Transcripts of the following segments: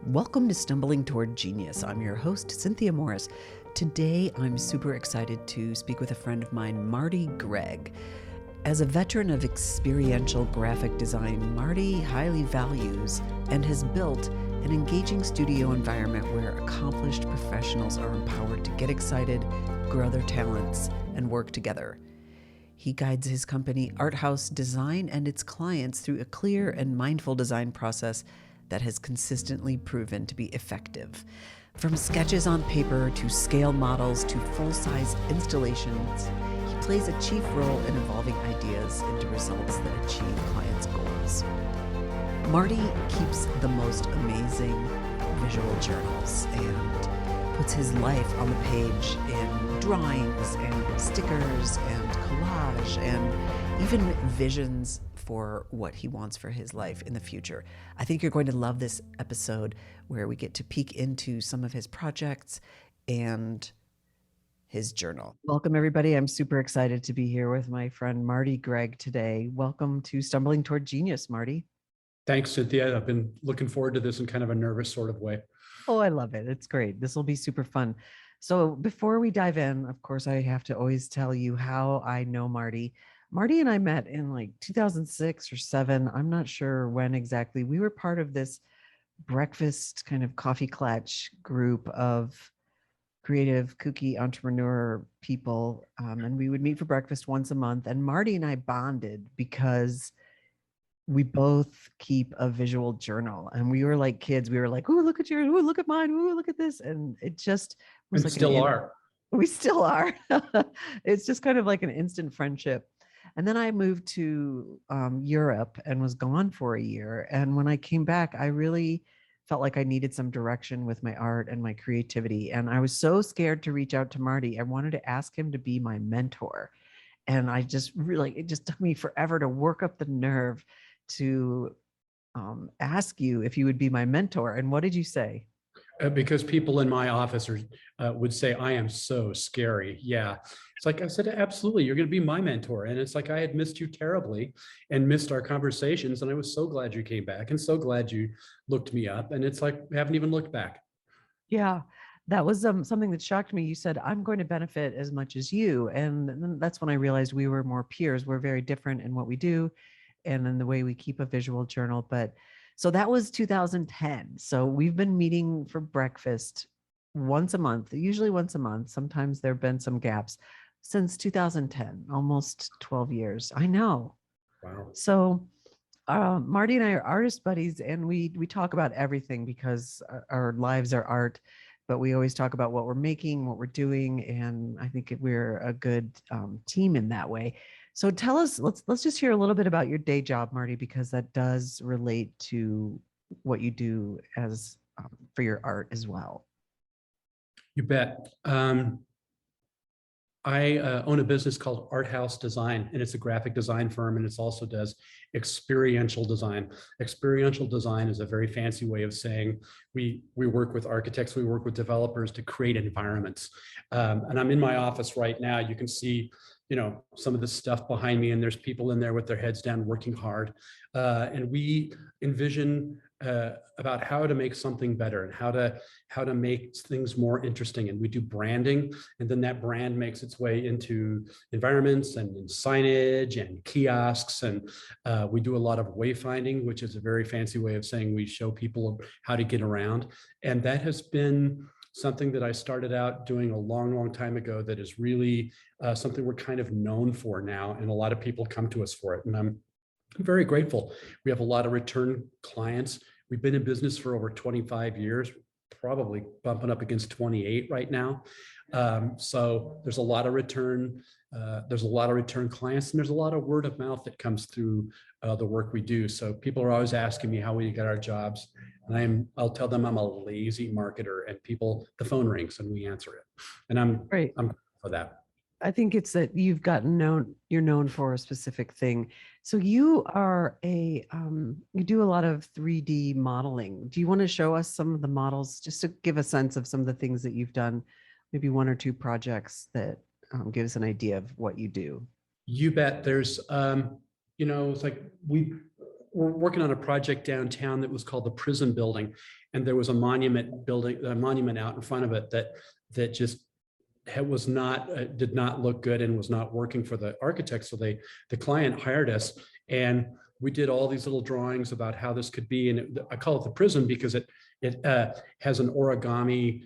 Welcome to Stumbling Toward Genius. I'm your host, Cynthia Morris. Today, I'm super excited to speak with a friend of mine, Marty Gregg. As a veteran of experiential graphic design, Marty highly values and has built an engaging studio environment where accomplished professionals are empowered to get excited, grow their talents, and work together. He guides his company, Art House Design, and its clients through a clear and mindful design process that has consistently proven to be effective. From sketches on paper to scale models to full-size installations, he plays a chief role in evolving ideas into results that achieve clients' goals. Marty keeps the most amazing visual journals and puts his life on the page in drawings and stickers and collage and even visions for what he wants for his life in the future. I think you're going to love this episode where we get to peek into some of his projects and his journal. Welcome, everybody. I'm super excited to be here with my friend Marty Gregg today. Welcome to Stumbling Toward Genius, Marty. Thanks, Cynthia. I've been looking forward to this in kind of a nervous sort of way. Oh, I love it. It's great. This will be super fun. So before we dive in, of course, I have to always tell you how I know Marty. Marty and I met in like 2006 or 7. I'm not sure when exactly. We were part of this breakfast kind of coffee clutch group of creative, kooky entrepreneur people. And we would meet for breakfast once a month. And Marty and I bonded because we both keep a visual journal, and we were like kids. We were like, "Ooh, look at yours! Ooh, look at mine! Ooh, look at this!" And it just was And like still are. We still are. It's just kind of like an instant friendship. And then I moved to Europe and was gone for a year. And when I came back, I really felt like I needed some direction with my art and my creativity. And I was so scared to reach out to Marty. I wanted to ask him to be my mentor. And I just really, it just took me forever to work up the nerve to ask you if you would be my mentor. And what did you say? Because people in my office would say, I am so scary. Yeah. It's like I said, absolutely, you're going to be my mentor. And it's like I had missed you terribly and missed our conversations. And I was so glad you came back and so glad you looked me up. And it's like, we haven't even looked back. Yeah, that was something that shocked me. You said, I'm going to benefit as much as you. And then that's when I realized we were more peers. We're very different in what we do and in the way we keep a visual journal. But so that was 2010. So we've been meeting for breakfast once a month, usually once a month. Sometimes there have been some gaps since 2010, almost 12 years. I know. Wow. So Marty and I are artist buddies, and we talk about everything because our lives are art, but we always talk about what we're making, what we're doing, and I think we're a good team in that way. So tell us, let's just hear a little bit about your day job, Marty, because that does relate to what you do as for your art as well. You bet. I own a business called Art House Design, and it's a graphic design firm, and it also does experiential design. Experiential design is a very fancy way of saying we work with architects, we work with developers to create environments. And I'm in my office right now. You can see, some of the stuff behind me, and there's people in there with their heads down working hard. And we envision about how to make something better and how to make things more interesting. And we do branding, and then that brand makes its way into environments and in signage and kiosks. And we do a lot of wayfinding, which is a very fancy way of saying we show people how to get around. And that has been something that I started out doing a long, long time ago that is really something we're kind of known for now. And a lot of people come to us for it. And I'm very grateful. We have a lot of return clients. We've been in business for over 25 years, probably bumping up against 28 right now. So there's a lot of return. There's a lot of return clients, and there's a lot of word of mouth that comes through the work we do. So people are always asking me how we get our jobs, and I'll tell them I'm a lazy marketer, and the phone rings and we answer it, and I'm grateful for that. I think it's that you've you're known for a specific thing. So you are you do a lot of 3D modeling. Do you want to show us some of the models just to give a sense of some of the things that you've done, maybe 1 or 2 projects that give us an idea of what you do? You bet. There's, it's like we're working on a project downtown that was called the Prison Building, and there was a monument building, a monument out in front of it that just was not did not look good and was not working for the architect. So the client hired us, and we did all these little drawings about how this could be. And I call it the prison because it has an origami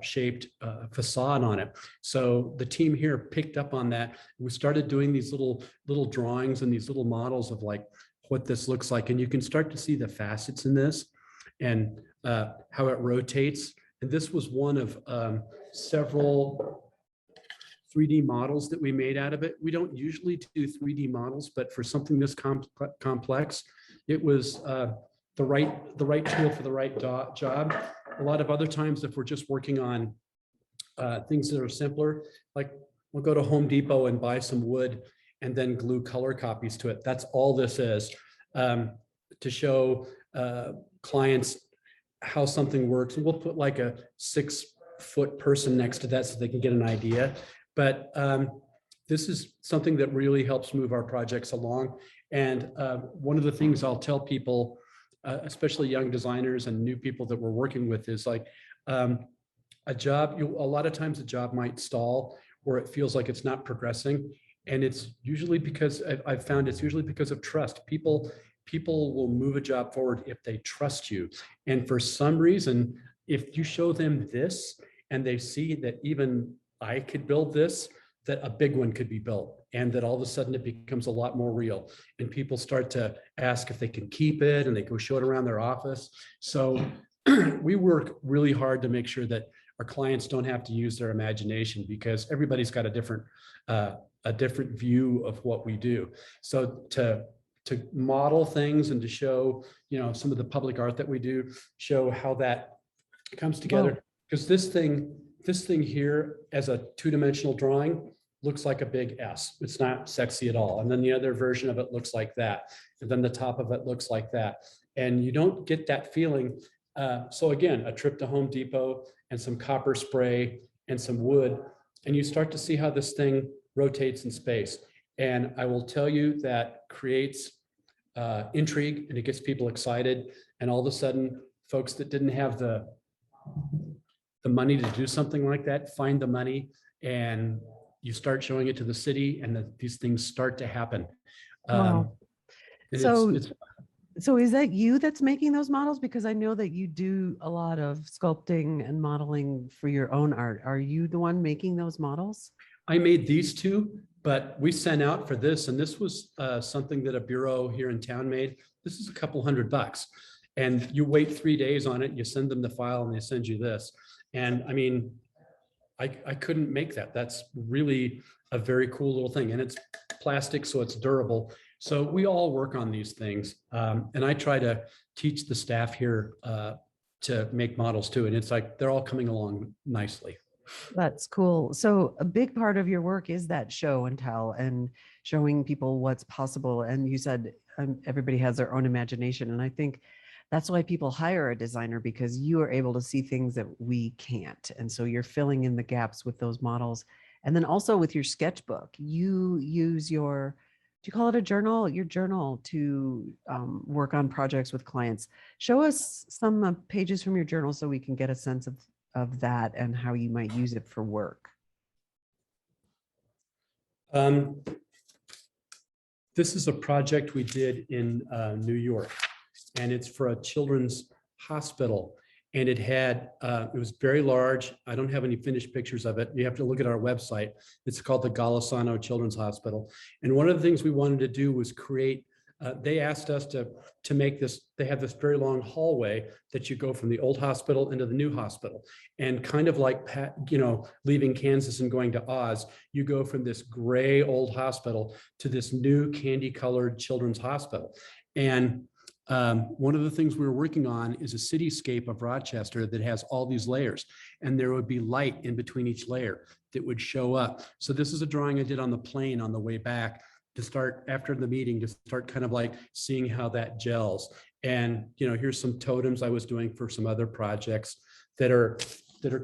shaped facade on it. So the team here picked up on that. We started doing these little drawings and these little models of like what this looks like. And you can start to see the facets in this and how it rotates. And this was one of several 3D models that we made out of it. We don't usually do 3D models, but for something this complex, it was the right tool for the right job. A lot of other times, if we're just working on things that are simpler, like we'll go to Home Depot and buy some wood and then glue color copies to it. That's all this is, to show clients how something works. And we'll put like a 6-foot person next to that so they can get an idea. But this is something that really helps move our projects along. And one of the things I'll tell people, especially young designers and new people that we're working with, is like a lot of times a job might stall or it feels like it's not progressing. And it's usually because I've found it's usually because of trust. People will move a job forward if they trust you. And for some reason, if you show them this and they see that even I could build this, that a big one could be built, and that all of a sudden it becomes a lot more real. And people start to ask if they can keep it, and they go show it around their office. So we work really hard to make sure that our clients don't have to use their imagination, because everybody's got a different view of what we do. So to model things and to show, some of the public art that we do, show how that comes together. Because this thing here as a 2-dimensional drawing looks like a big S. It's not sexy at all. And then the other version of it looks like that. And then the top of it looks like that. And you don't get that feeling. So again, a trip to Home Depot and some copper spray and some wood, and you start to see how this thing rotates in space. And I will tell you that creates intrigue, and it gets people excited. And all of a sudden, folks that didn't have the money to do something like that find the money, and you start showing it to the city, and these things start to happen. Wow. So is that you that's making those models? Because I know that you do a lot of sculpting and modeling for your own art. Are you the one making those models? I made these two, but we sent out for this, and this was something that a bureau here in town made. This is a couple $100, and you wait 3 days on it. You send them the file, and they send you this. And I mean, I couldn't make that. That's really a very cool little thing, and it's plastic, so it's durable. So we all work on these things, and I try to teach the staff here to make models too. And it's like they're all coming along nicely. That's cool. So a big part of your work is that show and tell and showing people what's possible. And you said everybody has their own imagination. And I think that's why people hire a designer, because you are able to see things that we can't. And so you're filling in the gaps with those models. And then also with your sketchbook, you use do you call it a journal? Your journal to work on projects with clients. Show us some pages from your journal so we can get a sense of that and how you might use it for work. This is a project we did in New York, and it's for a children's hospital. And it was very large. I don't have any finished pictures of it. You have to look at our website. It's called the Golisano Children's Hospital. And one of the things we wanted to do was create, they asked us to make this, they have this very long hallway that you go from the old hospital into the new hospital. And kind of like, leaving Kansas and going to Oz, you go from this gray old hospital to this new candy colored children's hospital. And one of the things we were working on is a cityscape of Rochester that has all these layers, and there would be light in between each layer that would show up. So this is a drawing I did on the plane on the way back to start after the meeting, to start kind of like seeing how that gels. And, here's some totems I was doing for some other projects that are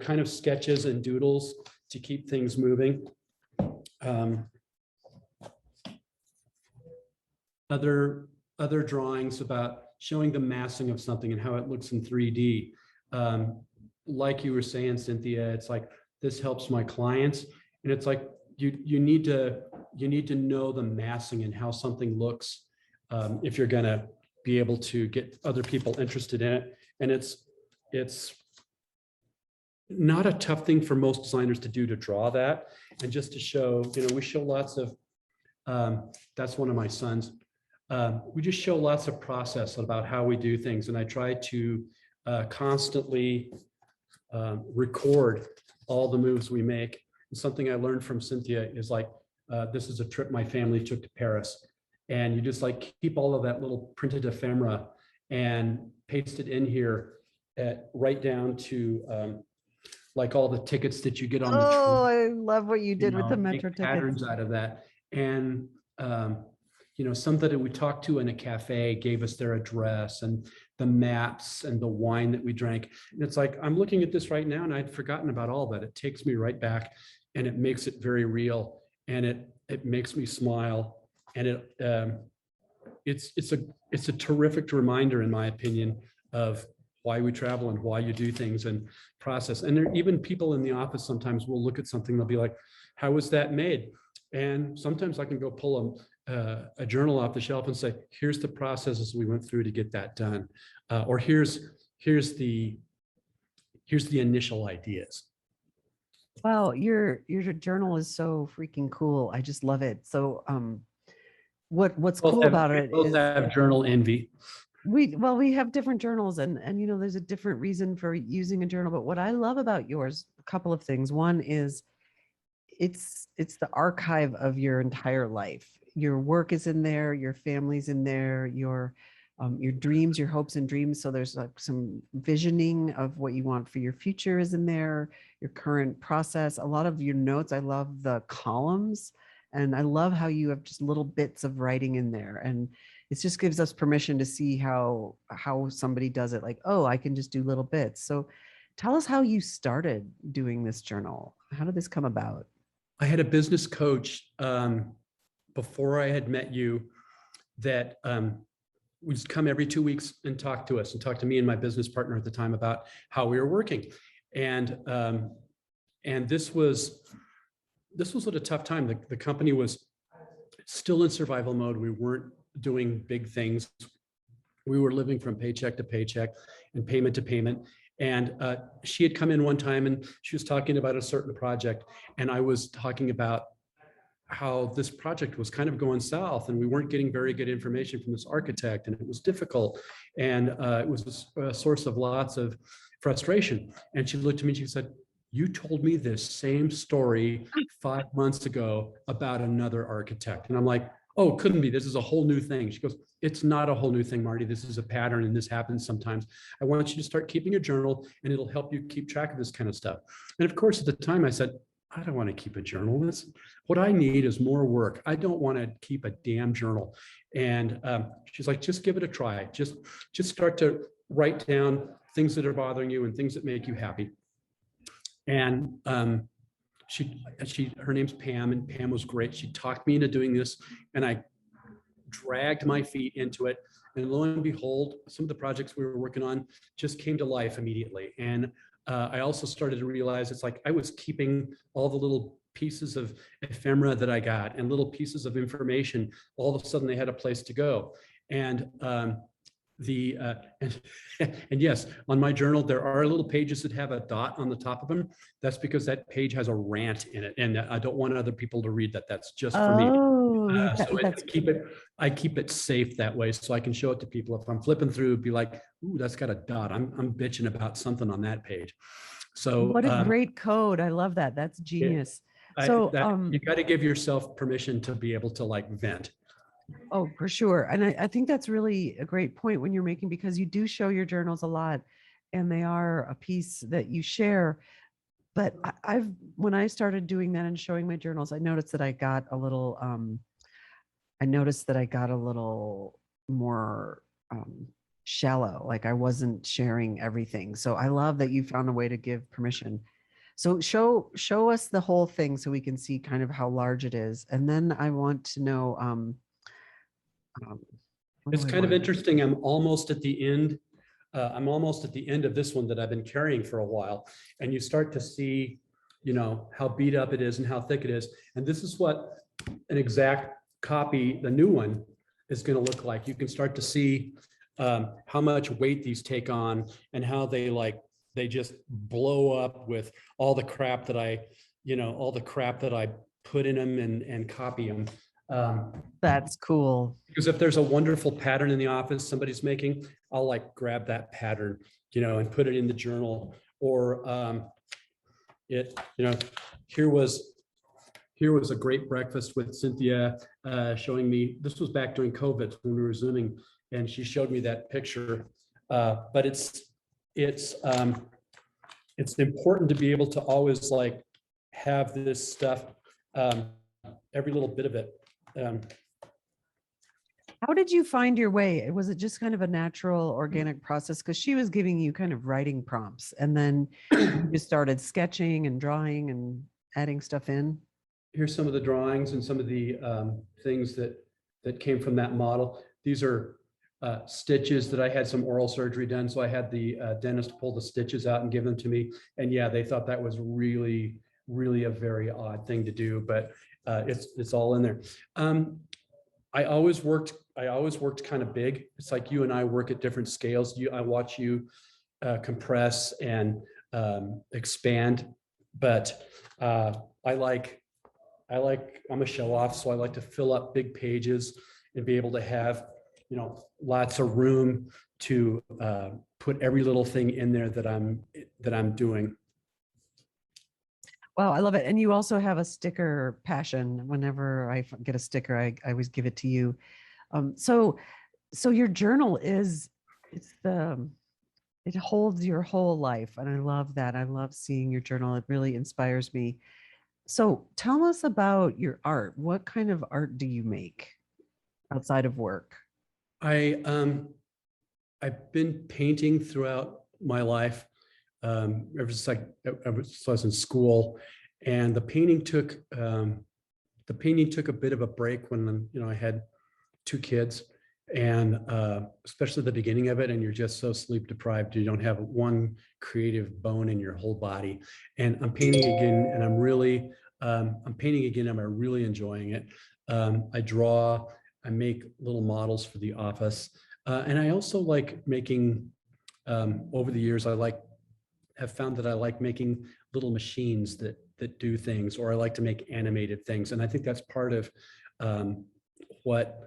kind of sketches and doodles to keep things moving. Other other drawings about showing the massing of something and how it looks in 3D. Like you were saying, Cynthia, it's like, this helps my clients. And it's like, you need to know the massing and how something looks, if you're gonna be able to get other people interested in it. And it's not a tough thing for most designers to do, to draw that. And just to show, we show lots of, that's one of my sons. We just show lots of process about how we do things. And I try to constantly record all the moves we make. And something I learned from Cynthia is like, this is a trip my family took to Paris. And you just like keep all of that little printed ephemera and paste it in here right down to like all the tickets that you get on the train. Oh, I love what you did with the make metro tickets. patterns out of that. And some that we talked to in a cafe gave us their address and the maps and the wine that we drank. And it's like, I'm looking at this right now and I'd forgotten about all that. It takes me right back and it makes it very real, and it makes me smile. And it's a terrific reminder, in my opinion, of why we travel and why you do things and process. And there, even people in the office sometimes will look at something, they'll be like, how was that made? And sometimes I can go pull a journal off the shelf and say, here's the processes we went through to get that done. Or here's the initial ideas. Wow, your journal is so freaking cool. I just love it. So what's cool about it is have journal envy. We have different journals, and there's a different reason for using a journal. But what I love about yours, a couple of things. One is it's the archive of your entire life. Your work is in there, your family's in there, your dreams, your hopes and dreams. So there's like some visioning of what you want for your future is in there, your current process, a lot of your notes. I love the columns, and I love how you have just little bits of writing in there. And it just gives us permission to see how somebody does it. Like, oh, I can just do little bits. So tell us how you started doing this journal. How did this come about? I had a business coach before I had met you that would come every 2 weeks and talk to us and talk to me and my business partner at the time about how we were working. And this was at a tough time. The company was still in survival mode. We weren't doing big things. We were living from paycheck to paycheck and payment to payment. And she had come in one time and she was talking about a certain project. And I was talking about how this project was kind of going south and we weren't getting very good information from this architect, and it was difficult. And it was a source of lots of frustration. And she looked at me and she said, you told me this same story 5 months ago about another architect. And I'm like, oh, it couldn't be. This is a whole new thing. She goes, it's not a whole new thing, Marty. This is a pattern and this happens sometimes. I want you to start keeping a journal and it'll help you keep track of this kind of stuff. And of course, at the time I said, I don't want to keep a journal. What I need is more work. I don't want to keep a damn journal. And she's like, just give it a try. Just start to write down things that are bothering you and things that make you happy. And her name's Pam, and Pam was great. She talked me into doing this, and I dragged my feet into it. And lo and behold, some of the projects we were working on just came to life immediately. And I also started to realize it's like I was keeping all the little pieces of ephemera that I got and little pieces of information. All of a sudden, they had a place to go. And and yes, on my journal, there are little pages that have a dot on the top of them. That's because that page has a rant in it. And I don't want other people to read that. That's just for me. I keep it safe that way so I can show it to people. If I'm flipping through, be like, ooh, that's got a dot. I'm bitching about something on that page. So what a great code. I love that. That's genius. You got to give yourself permission to be able to like vent. Oh, for sure. And I think that's really a great point when you're making, because you do show your journals a lot and they are a piece that you share. But when I started doing that and showing my journals, I noticed that I got a little more shallow. Like I wasn't sharing everything. So I love that you found a way to give permission. So show us the whole thing so we can see kind of how large it is. And then I want to know, It's Oh, I kind of love it. interesting. I'm almost at the end. I'm almost at the end of this one that I've been carrying for a while. And you start to see, how beat up it is and how thick it is. And this is what an exact copy, the new one, is going to look like. You can start to see how much weight these take on and how they just blow up with all the crap that I put in them and copy them. That's cool. Because if there's a wonderful pattern in the office somebody's making, I'll grab that pattern, and put it in the journal. Or it, here was a great breakfast with Cynthia showing me, this was back during COVID when we were Zooming, and she showed me that picture. But it's important to be able to always have this stuff, every little bit of it. How did you find your way? Was it just kind of a natural, organic process? Because she was giving you kind of writing prompts, and then you started sketching and drawing and adding stuff in. Here's some of the drawings and some of the things that came from that model. These are stitches that I had some oral surgery done. So I had the dentist pull the stitches out and give them to me. And yeah, they thought that was really, really a very odd thing to do, but it's all in there. I always worked kind of big. It's like you and I work at different scales. I watch you compress and expand, but I'm a show off, so I like to fill up big pages and be able to have, lots of room to put every little thing in there that I'm doing. Wow, I love it. And you also have a sticker passion. Whenever I get a sticker, I always give it to you. So your journal it holds your whole life. And I love that. I love seeing your journal. It really inspires me. So tell us about your art. What kind of art do you make outside of work? I've been painting throughout my life. Ever since I was in school, and the painting took a bit of a break when I had 2 kids, and especially the beginning of it, and you're just so sleep deprived, you don't have one creative bone in your whole body. And I'm painting again, and I'm really enjoying it. I draw, I make little models for the office, and I also like making. Over the years, have found that I like making little machines that do things, or I like to make animated things. And I think that's part of what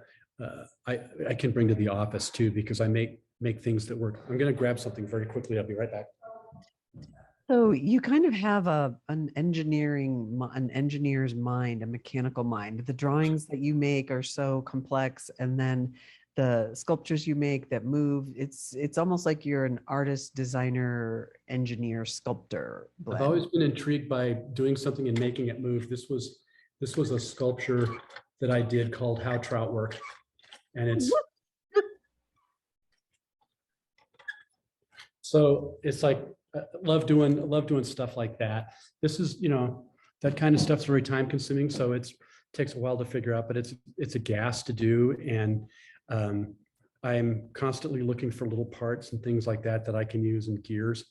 I can bring to the office too, because I make things that work. I'm going to grab something very quickly. I'll be right back. So you kind of have an engineer's mind, a mechanical mind. The drawings that you make are so complex, and then the sculptures you make that move, it's almost like you're an artist, designer, engineer, sculptor blend. I've always been intrigued by doing something and making it move. This was a sculpture that I did called How Trout Work. And it's so it's I love doing stuff like that. This is, that kind of stuff's very time consuming. So it takes a while to figure out, but it's a gas to do. And I'm constantly looking for little parts and things like that I can use, and gears.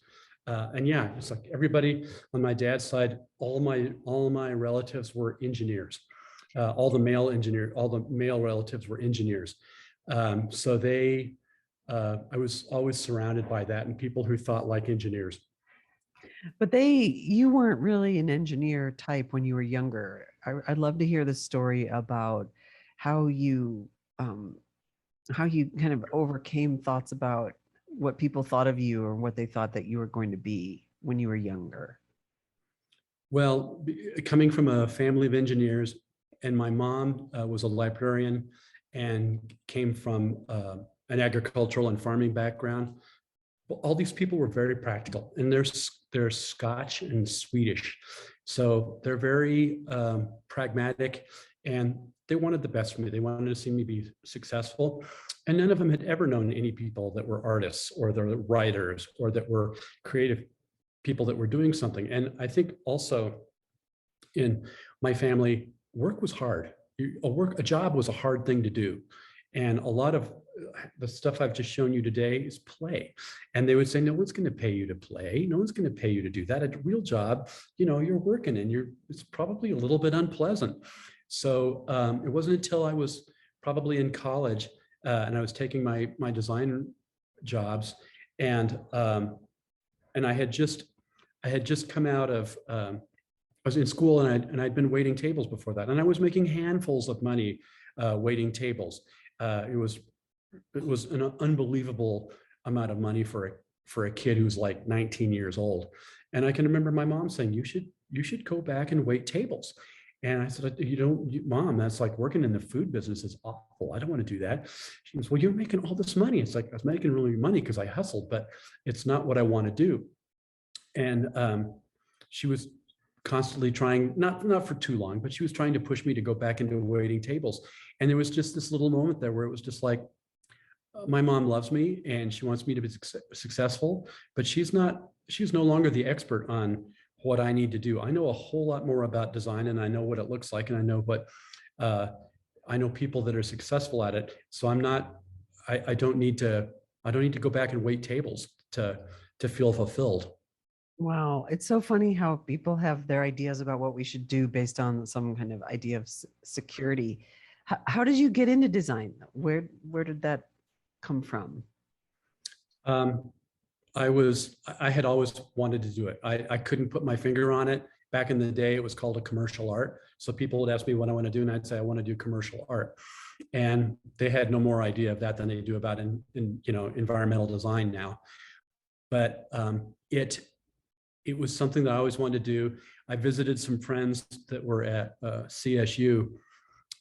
And yeah, it's like everybody on my dad's side, all my relatives were engineers. All the male relatives were engineers. So I was always surrounded by that and people who thought like engineers. But you weren't really an engineer type when you were younger. I'd love to hear the story about how you kind of overcame thoughts about what people thought of you or what they thought that you were going to be when you were younger. Well, coming from a family of engineers, and my mom was a librarian and came from an agricultural and farming background. Well, all these people were very practical, and they're Scotch and Swedish. So they're very pragmatic, and they wanted the best for me. They wanted to see me be successful. And none of them had ever known any people that were artists or that were writers or that were creative people that were doing something. And I think also in my family, work was hard. A job was a hard thing to do. And a lot of the stuff I've just shown you today is play. And they would say, no one's going to pay you to play. No one's going to pay you to do that. A real job, you're working and it's probably a little bit unpleasant. So it wasn't until I was probably in college and I was taking my design jobs, and I had just come out of I was in school, and I'd been waiting tables before that, and I was making handfuls of money waiting tables. It was an unbelievable amount of money for a kid who's like 19 years old. And I can remember my mom saying, you should go back and wait tables. And I said, Mom, that's like working in the food business is awful. I don't want to do that. She goes, well, you're making all this money. It's like, I was making really money because I hustled, but it's not what I want to do. And she was constantly trying, not for too long, but she was trying to push me to go back into waiting tables. And there was just this little moment there where it was just like, my mom loves me and she wants me to be successful, but she's no longer the expert on what I need to do. I know a whole lot more about design, and I know what it looks like, and I know I know people that are successful at it. So I don't need to go back and wait tables to feel fulfilled. Wow. It's so funny how people have their ideas about what we should do based on some kind of idea of security. How did you get into design? Where did that come from? I had always wanted to do it. I couldn't put my finger on it. Back in the day, it was called a commercial art. So people would ask me what I want to do, and I'd say I want to do commercial art. And they had no more idea of that than they do about in environmental design now. But it was something that I always wanted to do. I visited some friends that were at CSU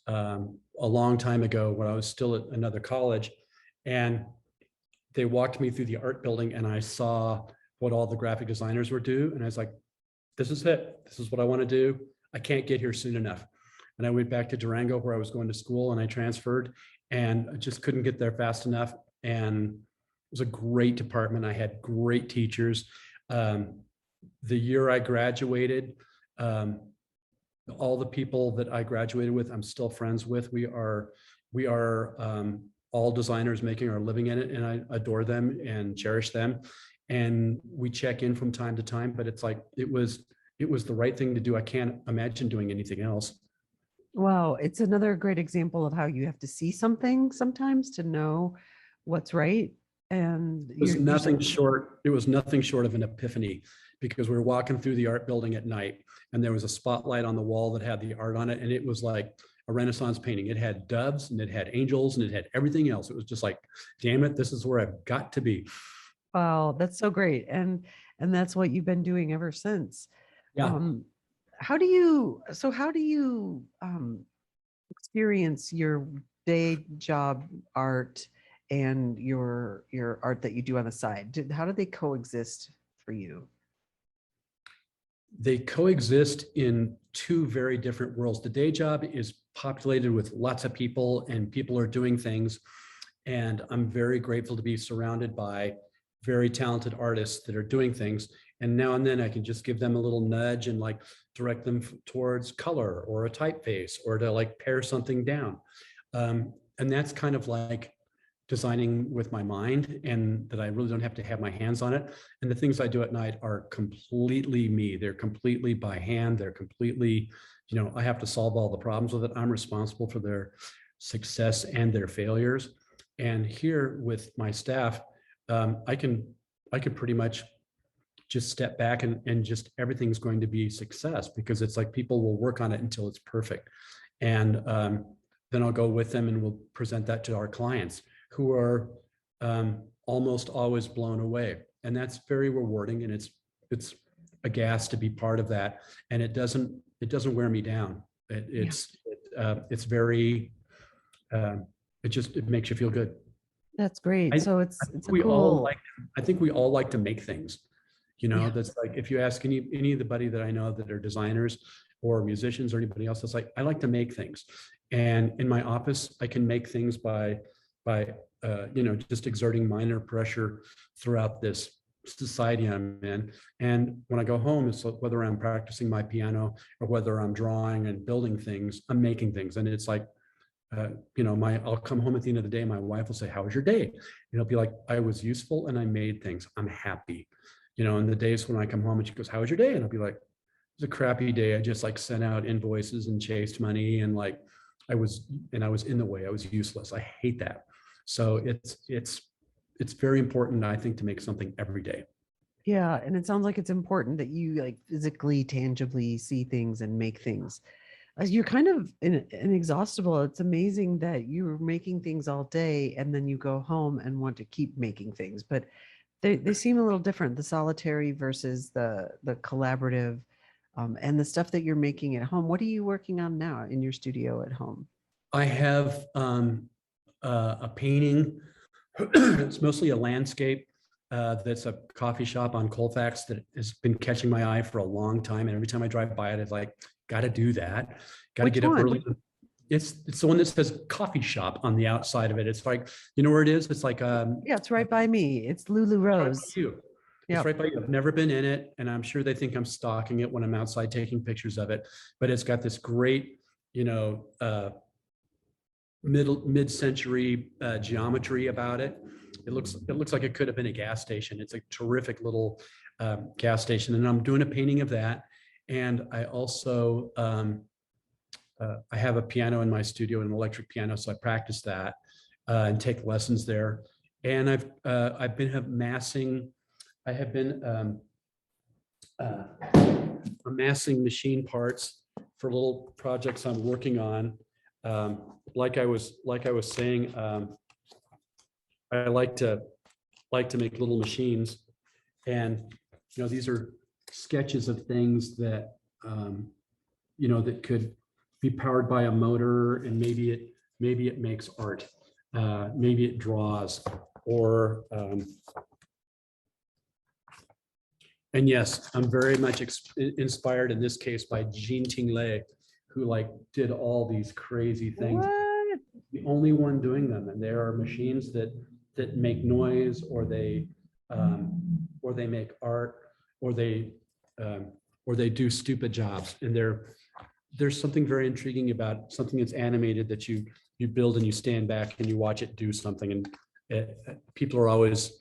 a long time ago when I was still at another college, and they walked me through the art building, and I saw what all the graphic designers were doing. And I was like, this is it. This is what I want to do. I can't get here soon enough. And I went back to Durango where I was going to school, and I transferred, and I just couldn't get there fast enough. And it was a great department. I had great teachers. The year I graduated, all the people that I graduated with, I'm still friends with. We are all designers making our living in it, and I adore them and cherish them. And we check in from time to time, but it's like, it was the right thing to do. I can't imagine doing anything else. Wow. It's another great example of how you have to see something sometimes to know what's right. And It was nothing short of an epiphany, because we were walking through the art building at night, and there was a spotlight on the wall that had the art on it. And it was like a Renaissance painting. It had doves, and it had angels, and it had everything else. It was just like, damn it, this is where I've got to be. wow, that's so great. And that's what you've been doing ever since. Yeah. How do you experience your day job art and your art that you do on the side? How do they coexist for you? They coexist in two very different worlds. The day job is populated with lots of people, and people are doing things. And I'm very grateful to be surrounded by very talented artists that are doing things. And now and then I can just give them a little nudge and like direct them towards color or a typeface, or to like pare something down. And that's kind of like designing with my mind, and that I really don't have to have my hands on it. And the things I do at night are completely me. They're completely by hand. They're completely, I have to solve all the problems with it. I'm responsible for their success and their failures. And here with my staff, I can pretty much just step back and just everything's going to be success, because it's like people will work on it until it's perfect. And then I'll go with them and we'll present that to our clients, who are almost always blown away. And that's very rewarding, and it's a gas to be part of that. And it doesn't wear me down. It's very, it makes you feel good. That's great. So it's we cool. all I think we all like to make things, Yeah. that's like, if you ask anybody that I know that are designers or musicians or anybody else, that's like, I like to make things. And in my office, I can make things by just exerting minor pressure throughout this society I'm in. And when I go home, it's whether I'm practicing my piano or whether I'm drawing and building things, I'm making things. And it's like, I'll come home at the end of the day. My wife will say, "How was your day?" And it'll be like, "I was useful and I made things. I'm happy." And the days when I come home and she goes, "How was your day?" And I'll be like, "It was a crappy day. I just like sent out invoices and chased money and like I was in the way. I was useless. I hate that." So it's very important, I think, to make something every day. Yeah, and it sounds like it's important that you like physically, tangibly see things and make things. You're kind of inexhaustible. It's amazing that you're making things all day and then you go home and want to keep making things. But they seem a little different, the solitary versus the collaborative, and the stuff that you're making at home. What are you working on now in your studio at home? I have a painting. It's mostly a landscape that's a coffee shop on Colfax that has been catching my eye for a long time. And every time I drive by it, it's like, got to do that. Got to Which get up one? early. It's the one that says coffee shop on the outside of it. It's like, you know where it is? It's like Yeah, it's right by me. It's Lulu right by Rose. you. It's Yep. right by you. I've never been in it, and I'm sure they think I'm stalking it when I'm outside taking pictures of it. But it's got this great, mid-century geometry about it. It looks like it could have been a gas station. It's a terrific little gas station, and I'm doing a painting of that. And I also I have a piano in my studio, an electric piano, so I practice that and take lessons there. And I've been amassing. I have been amassing machine parts for little projects I'm working on. Like I was saying, I like to make little machines, and these are sketches of things that that could be powered by a motor, and maybe it makes art, maybe it draws, or and yes, I'm very much inspired in this case by Jean Tingley, who like did all these crazy things. What? The only one doing them, and there are machines that make noise, or they make art, or they do stupid jobs. And there's something very intriguing about something that's animated, that you build and you stand back and you watch it do something, and people are always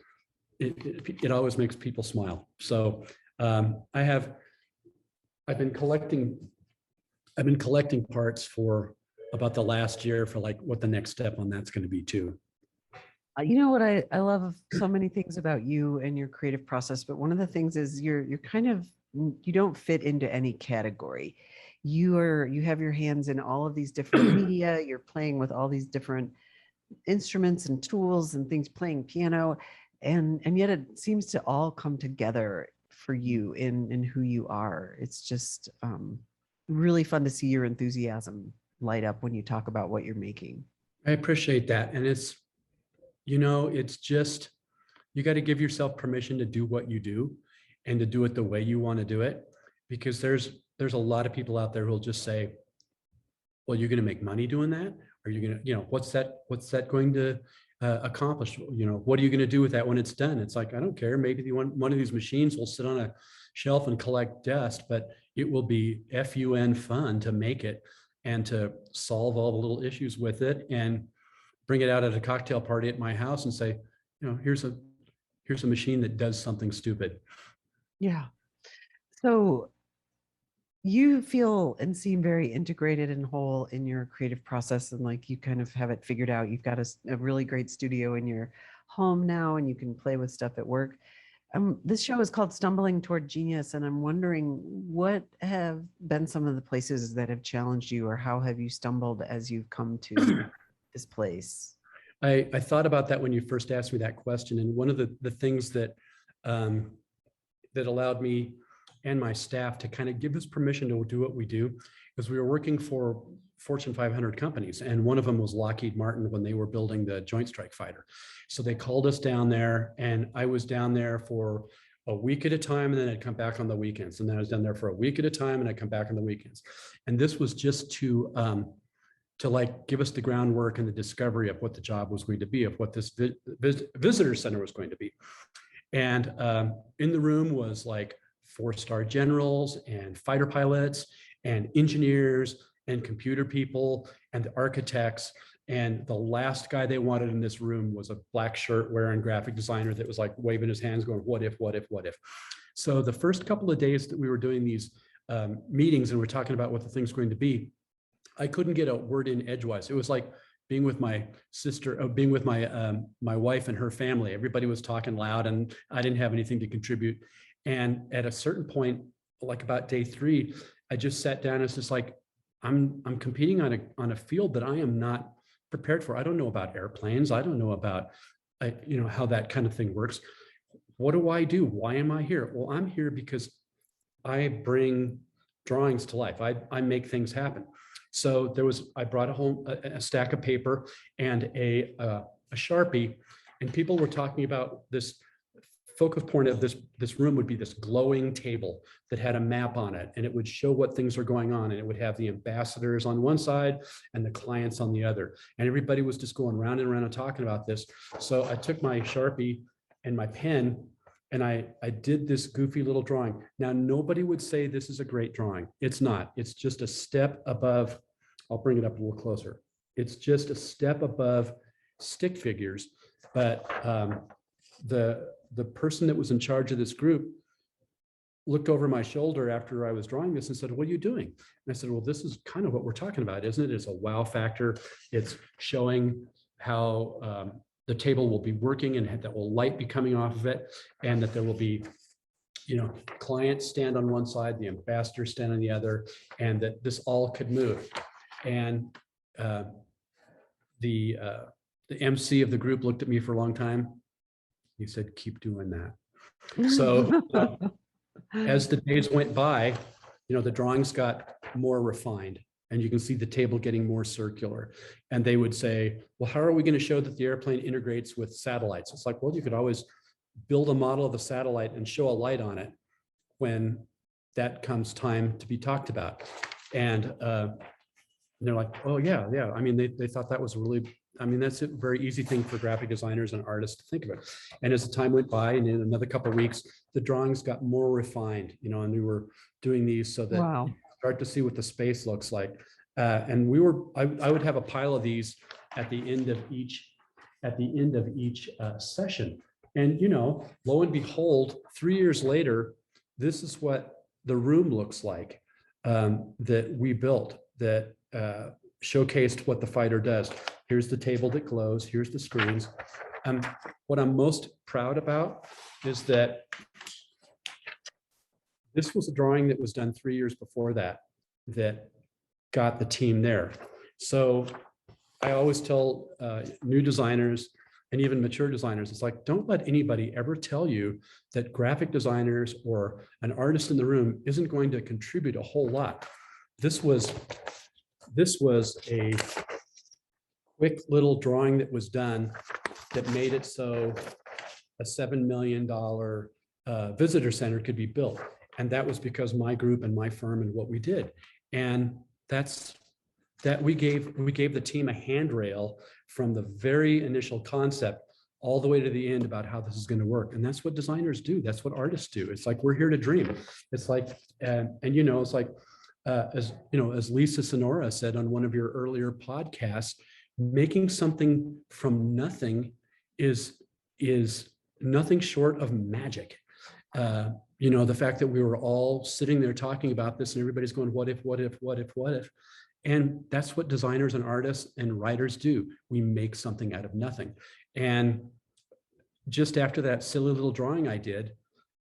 it always makes people smile. So I've been collecting parts for about the last year, for like what the next step on that's going to be too. You know what I love so many things about you and your creative process, but one of the things is you're kind of, you don't fit into any category. You have your hands in all of these different media. You're playing with all these different instruments and tools and things, playing piano, and yet it seems to all come together for you in who you are. It's just really fun to see your enthusiasm light up when you talk about what you're making. I appreciate that. And it's just, you got to give yourself permission to do what you do, and to do it the way you want to do it. Because there's a lot of people out there who'll just say, well, you're going to make money doing that? Are you going to, what's that going to accomplish? What are you going to do with that when it's done? It's like, I don't care. Maybe one of these machines will sit on a shelf and collect dust, but it will be fun to make it, and to solve all the little issues with it, and bring it out at a cocktail party at my house and say, here's a machine that does something stupid. Yeah. So you feel and seem very integrated and whole in your creative process, and like you kind of have it figured out. You've got a really great studio in your home now, and you can play with stuff at work. This show is called Stumbling Toward Genius, and I'm wondering, what have been some of the places that have challenged you, or how have you stumbled as you've come to this place? I thought about that when you first asked me that question, and one of the things that that allowed me and my staff to kind of give us permission to do what we do, because we were working for Fortune 500 companies, and one of them was Lockheed Martin when they were building the Joint Strike Fighter. So they called us down there, and I was down there for a week at a time, and then I'd come back on the weekends, and then I was down there for a week at a time, and I'd come back on the weekends. And this was just to like give us the groundwork and the discovery of what the job was going to be, of what this visitor center was going to be. And in the room was like 4-star generals and fighter pilots and engineers and computer people and the architects. And the last guy they wanted in this room was a black shirt wearing graphic designer that was like waving his hands going, what if, what if, what if? So the first couple of days that we were doing these meetings and we're talking about what the thing's going to be, I couldn't get a word in edgewise. It was like being with my sister, being with my wife and her family. Everybody was talking loud and I didn't have anything to contribute. And at a certain point, like about day 3, I just sat down and it's just like, I'm competing on a field that I am not prepared for. I don't know about airplanes. I don't know about, how that kind of thing works. What do I do? Why am I here? Well, I'm here because I bring drawings to life. I make things happen. So I brought home a stack of paper and a Sharpie, and people were talking about this. Focus point of this room would be this glowing table that had a map on it, and it would show what things are going on, and it would have the ambassadors on one side and the clients on the other. And everybody was just going round and round and talking about this. So I took my Sharpie and my pen and I did this goofy little drawing. Now, nobody would say this is a great drawing. It's not. It's just a step above. I'll bring it up a little closer. It's just a step above stick figures. But the person that was in charge of this group looked over my shoulder after I was drawing this and said, what are you doing? And I said, well, this is kind of what we're talking about, isn't it? It's a wow factor. It's showing how the table will be working and that will light be coming off of it, and that there will be, clients stand on one side, the ambassadors stand on the other, and that this all could move. And the MC of the group looked at me for a long time. He said, keep doing that. So as the days went by, the drawings got more refined, and you can see the table getting more circular. And they would say, well, how are we going to show that the airplane integrates with satellites? It's like, well, you could always build a model of the satellite and show a light on it when that comes time to be talked about. And they're like, oh, yeah. I mean, they thought that was that's a very easy thing for graphic designers and artists to think about. And as the time went by, and in another couple of weeks, the drawings got more refined, and we were doing these so that Wow. you start to see what the space looks like. And I would have a pile of these at the end of each session. And, lo and behold, 3 years later, this is what the room looks like that we built, that showcased what the fighter does. Here's the table that glows. Here's the screens. What I'm most proud about is that this was a drawing that was done 3 years before that got the team there. So I always tell new designers and even mature designers, it's like, don't let anybody ever tell you that graphic designers or an artist in the room isn't going to contribute a whole lot. This was a quick little drawing that was done that made it so a $7 million visitor center could be built. And that was because my group and my firm and what we did. And we gave the team a handrail from the very initial concept all the way to the end about how this is going to work. And that's what designers do. That's what artists do. It's like, we're here to dream. It's like, it's like, as Lisa Sonora said on one of your earlier podcasts, making something from nothing is nothing short of magic. The fact that we were all sitting there talking about this and everybody's going, what if, what if, what if, what if? And that's what designers and artists and writers do. We make something out of nothing. And just after that silly little drawing I did,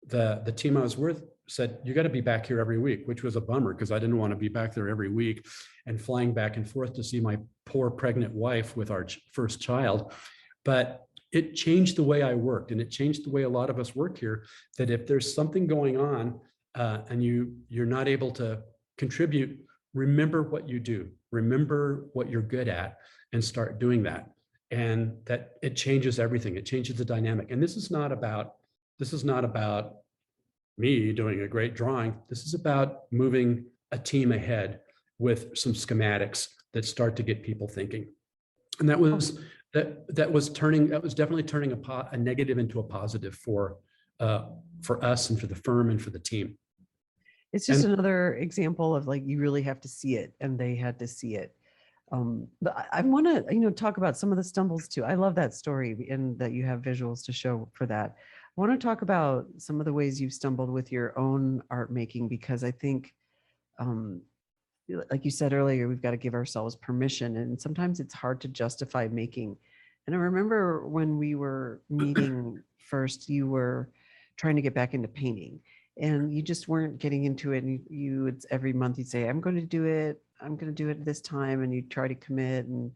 the team I was with said, you got to be back here every week, which was a bummer because I didn't want to be back there every week and flying back and forth to see my poor pregnant wife with our first child. But it changed the way I worked, and it changed the way a lot of us work here, that if there's something going on and you're not able to contribute, remember what you do, remember what you're good at, and start doing that. And that it changes everything. It changes the dynamic. And this is not about me doing a great drawing. This is about moving a team ahead with some schematics that start to get people thinking. And that was definitely turning a negative into a positive for us and for the firm and for the team. It's just another example of like, you really have to see it, and they had to see it. But I want to, talk about some of the stumbles too. I love that story and that you have visuals to show for that. I want to talk about some of the ways you've stumbled with your own art making, because I think, um, like you said earlier, we've got to give ourselves permission, and sometimes it's hard to justify making. And I remember when we were meeting first, you were trying to get back into painting, and you just weren't getting into it. And you would, every month you'd say, I'm going to do it. I'm going to do it this time. And you try to commit, and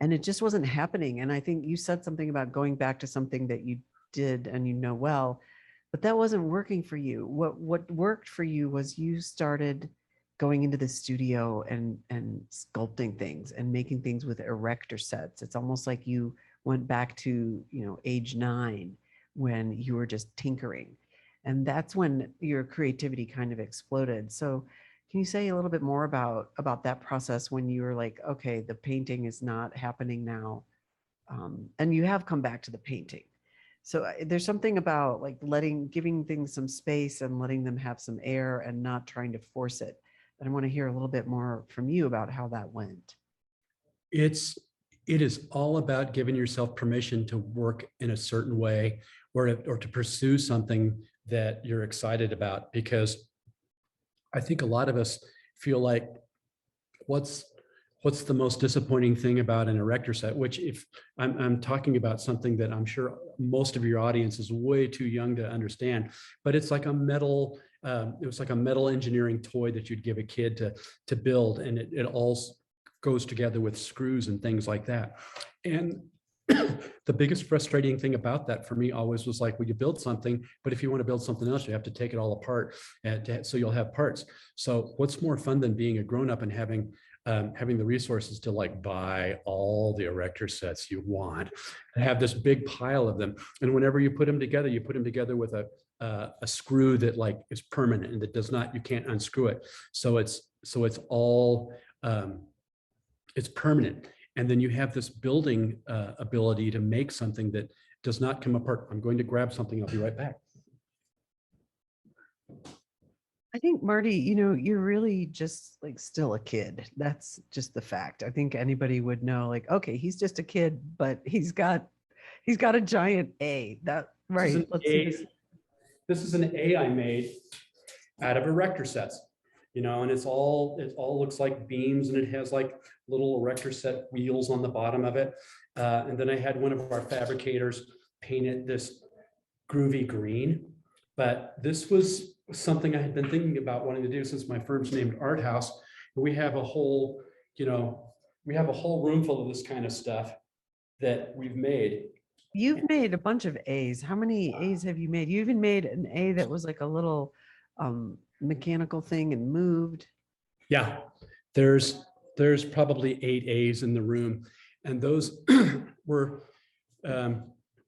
it just wasn't happening. And I think you said something about going back to something that you did and well, but that wasn't working for you. What worked for you was you started going into the studio and sculpting things and making things with erector sets. It's almost like you went back to, age 9, when you were just tinkering. And that's when your creativity kind of exploded. So can you say a little bit more about that process when you were like, okay, the painting is not happening now, and you have come back to the painting? So there's something about like giving things some space and letting them have some air and not trying to force it. And I want to hear a little bit more from you about how that went. It is all about giving yourself permission to work in a certain way, or to pursue something that you're excited about. Because I think a lot of us feel like, what's the most disappointing thing about an erector set? Which, if I'm talking about something that I'm sure most of your audience is way too young to understand, but it's like a metal, it was like a metal engineering toy that you'd give a kid to build, and it all goes together with screws and things like that. And the biggest frustrating thing about that for me always was like, well, you build something, but if you want to build something else, you have to take it all apart, so you'll have parts. So what's more fun than being a grown-up and having the resources to like buy all the erector sets you want and have this big pile of them? And whenever you put them together with a screw that like is permanent and that you can't unscrew it. So it's all, it's permanent. And then you have this building ability to make something that does not come apart. I'm going to grab something. I'll be right back. I think, Marty, you're really just like still a kid. That's just the fact. I think anybody would know, like, okay, he's just a kid, but he's got a giant A. That right. Let's see this. This is an A I made out of erector sets, and it all looks like beams, and it has like little erector set wheels on the bottom of it. And then I had one of our fabricators paint it this groovy green. But this was something I had been thinking about wanting to do since my firm's named Art House. We have a whole, room full of this kind of stuff that we've made. You've made a bunch of A's. How many A's have you made? You even made an A that was like a little mechanical thing and moved. Yeah, there's probably 8 A's in the room, and those were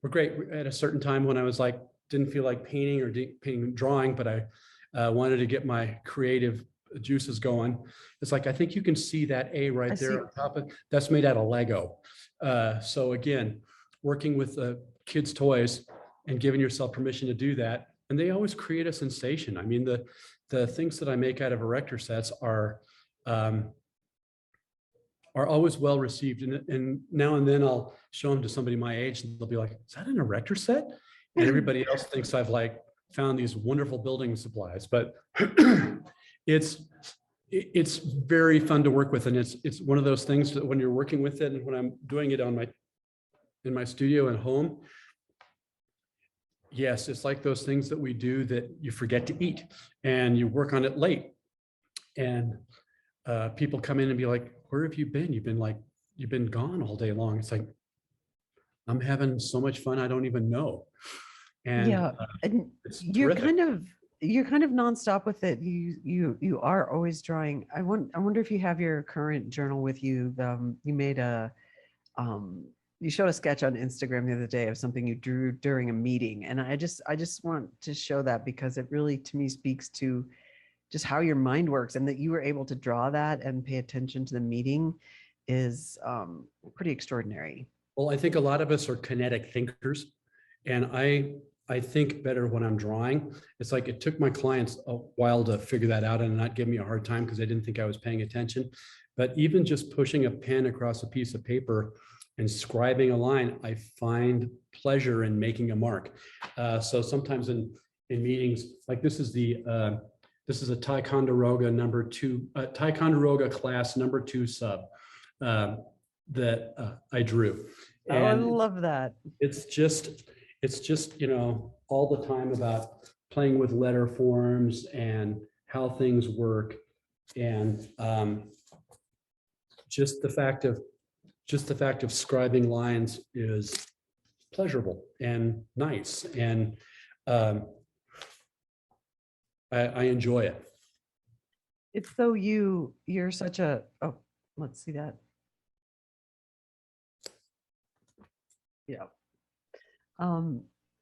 great. At a certain time when I was like, didn't feel like painting or drawing, but I wanted to get my creative juices going. It's like, I think you can see that A right there on top of, that's made out of Lego. So again, working with kids' toys and giving yourself permission to do that. And they always create a sensation. I mean, the things that I make out of erector sets are always well received. And now and then I'll show them to somebody my age and they'll be like, is that an erector set? And everybody else thinks I've like found these wonderful building supplies, but it's very fun to work with. And it's one of those things that when you're working with it, and when I'm doing it in my studio and home, yes, it's like those things that we do that you forget to eat and you work on it late. And people come in and be like, where have you been? You've been gone all day long. It's like, I'm having so much fun, I don't even know. And yeah, and you're kind of nonstop with it. You are always drawing. I wonder if you have your current journal with you. You made you showed a sketch on Instagram the other day of something you drew during a meeting, and I just want to show that because it really, to me, speaks to just how your mind works, and that you were able to draw that and pay attention to the meeting is pretty extraordinary. Well, I think a lot of us are kinetic thinkers, and I I think better when I'm drawing. It's like it took my clients a while to figure that out and not give me a hard time because they didn't think I was paying attention. But even just pushing a pen across a piece of paper and scribing a line, I find pleasure in making a mark. So sometimes in meetings, like this is a Ticonderoga Ticonderoga class #2 sub that I drew. Oh, I And love that. it's just, all the time about playing with letter forms and how things work. And just the fact of scribing lines is pleasurable and nice. And I enjoy it. It's so you're such a, oh, let's see that. Yeah.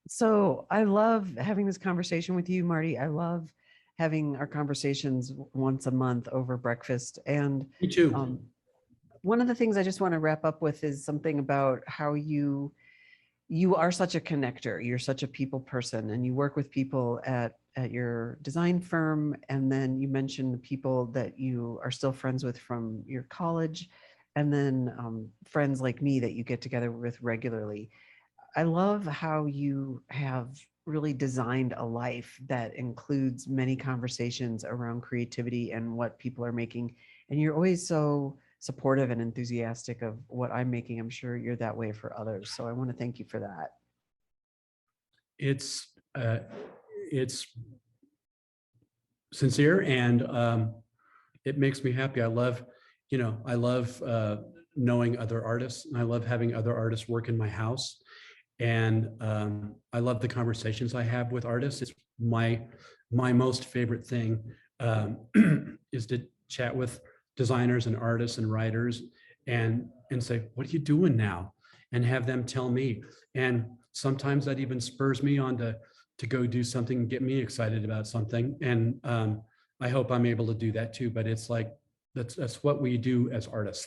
So I love having this conversation with you, Marty. I love having our conversations once a month over breakfast. And Me too. one of the things I just want to wrap up with is something about how you are such a connector. You're such a people person, and you work with people at your design firm. And then you mentioned the people that you are still friends with from your college, and then friends like me that you get together with regularly. I love how you have really designed a life that includes many conversations around creativity and what people are making. And you're always so supportive and enthusiastic of what I'm making. I'm sure you're that way for others. So I want to thank you for that. It's sincere, and it makes me happy. I love knowing other artists, and I love having other artists work in my house. And I love the conversations I have with artists. It's my most favorite thing is to chat with designers and artists and writers and say, what are you doing now? And have them tell me. And sometimes that even spurs me on to go do something and get me excited about something. And I hope I'm able to do that too. But it's like, that's what we do as artists.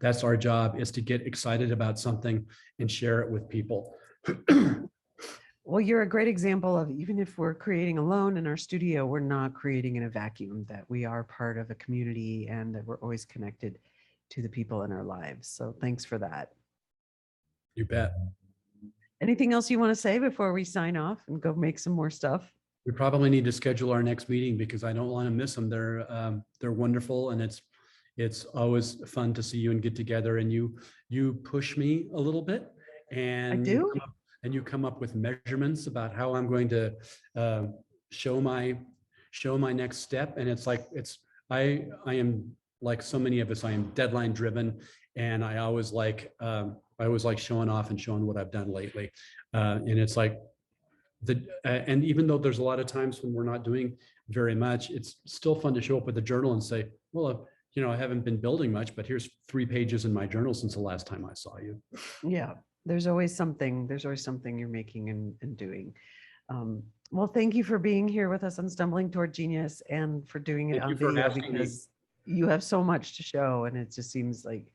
That's our job, is to get excited about something and share it with people. Well, you're a great example of, even if we're creating alone in our studio, we're not creating in a vacuum, that we are part of a community and that we're always connected to the people in our lives. So thanks for that. You bet. Anything else you want to say before we sign off and go make some more stuff? We probably need to schedule our next meeting because I don't want to miss them. They're wonderful, and it's always fun to see you and get together. And you push me a little bit, and I do. You come up with measurements about how I'm going to show my next step. And it's like, I am, like so many of us, I am deadline driven, and I always like showing off and showing what I've done lately. And it's like and even though there's a lot of times when we're not doing very much, it's still fun to show up with a journal and say, well, I haven't been building much, but here's 3 pages in my journal since the last time I saw you. Yeah, there's always something you're making and doing. Well, thank you for being here with us on Stumbling Toward Genius, and for doing it on video, because you have so much to show, and it just seems like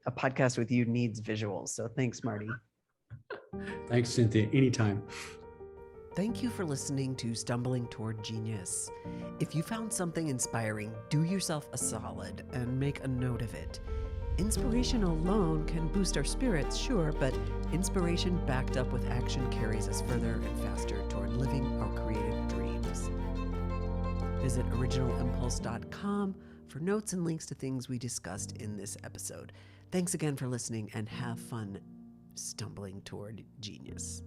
a podcast with you needs visuals. So thanks, Marty. Thanks, Cynthia. Anytime. Thank you for listening to Stumbling Toward Genius. If you found something inspiring, do yourself a solid and make a note of it. Inspiration alone can boost our spirits, sure, but inspiration backed up with action carries us further and faster toward living our creative dreams. Visit originalimpulse.com for notes and links to things we discussed in this episode. Thanks again for listening, and have fun stumbling toward genius.